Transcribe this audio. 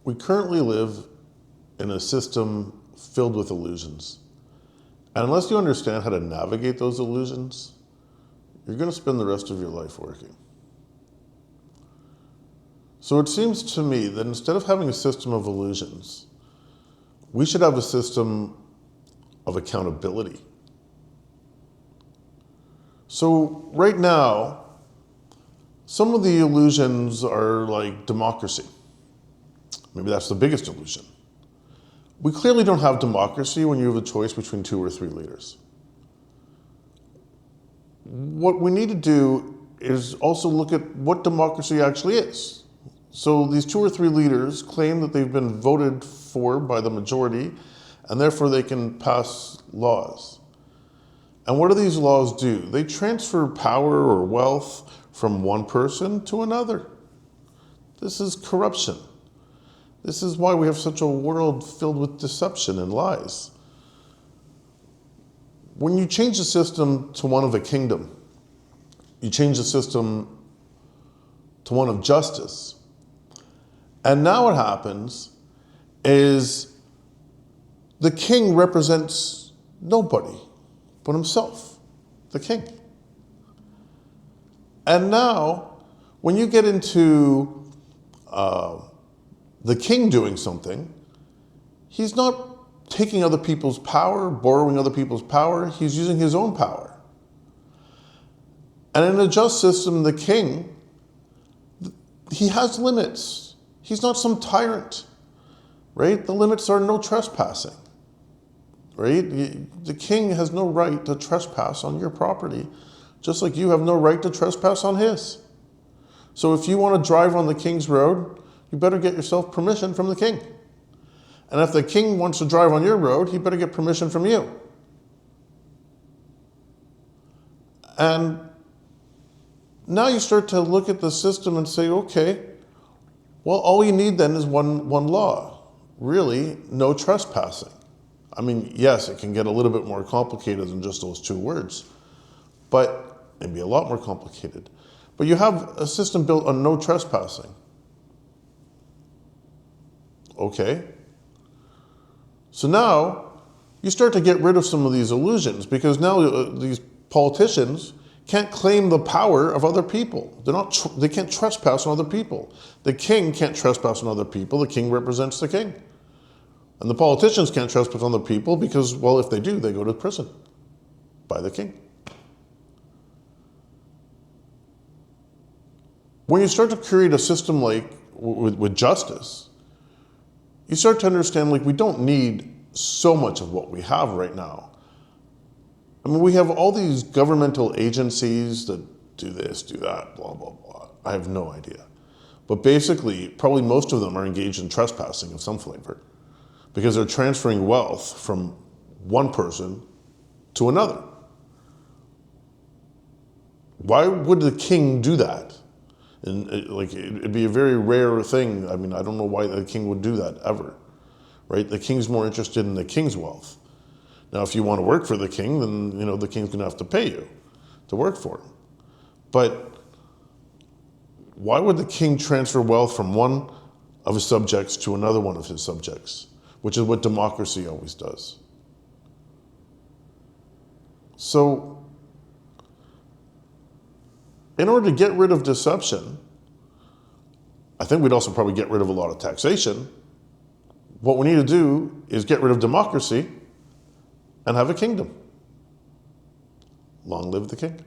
We currently live in a system filled with illusions. And unless you understand how to navigate those illusions, you're going to spend the rest of your life working. So it seems to me that instead of having a system of illusions, we should have a system of accountability. So right now, some of the illusions are like democracy. Maybe that's the biggest illusion. We clearly don't have democracy when you have a choice between 2 or 3 leaders. What we need to do is also look at what democracy actually is. So these 2 or 3 leaders claim that they've been voted for by the majority, and therefore they can pass laws. And what do these laws do? They transfer power or wealth from one person to another. This is corruption. This is why we have such a world filled with deception and lies. When you change the system to one of a kingdom, you change the system to one of justice. And now what happens is the king represents nobody but himself, the king. And now, when you get into the king doing something, he's not taking other people's power, borrowing other people's power, he's using his own power. And in a just system, the king, he has limits. He's not some tyrant, right? The limits are no trespassing, right? The king has no right to trespass on your property, just like you have no right to trespass on his. So if you want to drive on the king's road, you better get yourself permission from the king. And if the king wants to drive on your road, he better get permission from you. And now you start to look at the system and say, okay, well, all you need then is one law. Really, no trespassing. I mean, yes, it can get a little bit more complicated than just those 2 words, but maybe a lot more complicated. But you have a system built on no trespassing. Okay. So now you start to get rid of some of these illusions, because now these politicians can't claim the power of other people. They can't trespass on other people. The king can't trespass on other people. The king represents the king. And the politicians can't trespass on other people because, well, if they do, they go to prison by the king. When you start to create a system like with justice, you start to understand, like, we don't need so much of what we have right now. I mean, we have all these governmental agencies that do this, do that, blah, blah, blah. I have no idea. But basically, probably most of them are engaged in trespassing of some flavor, because they're transferring wealth from one person to another. Why would the king do that? And it'd be a very rare thing. I mean, I don't know why the king would do that ever, right? The king's more interested in the king's wealth. Now, if you want to work for the king, then, the king's going to have to pay you to work for him. But why would the king transfer wealth from one of his subjects to another one of his subjects, which is what democracy always does? So, in order to get rid of deception, I think we'd also probably get rid of a lot of taxation. What we need to do is get rid of democracy and have a kingdom. Long live the king.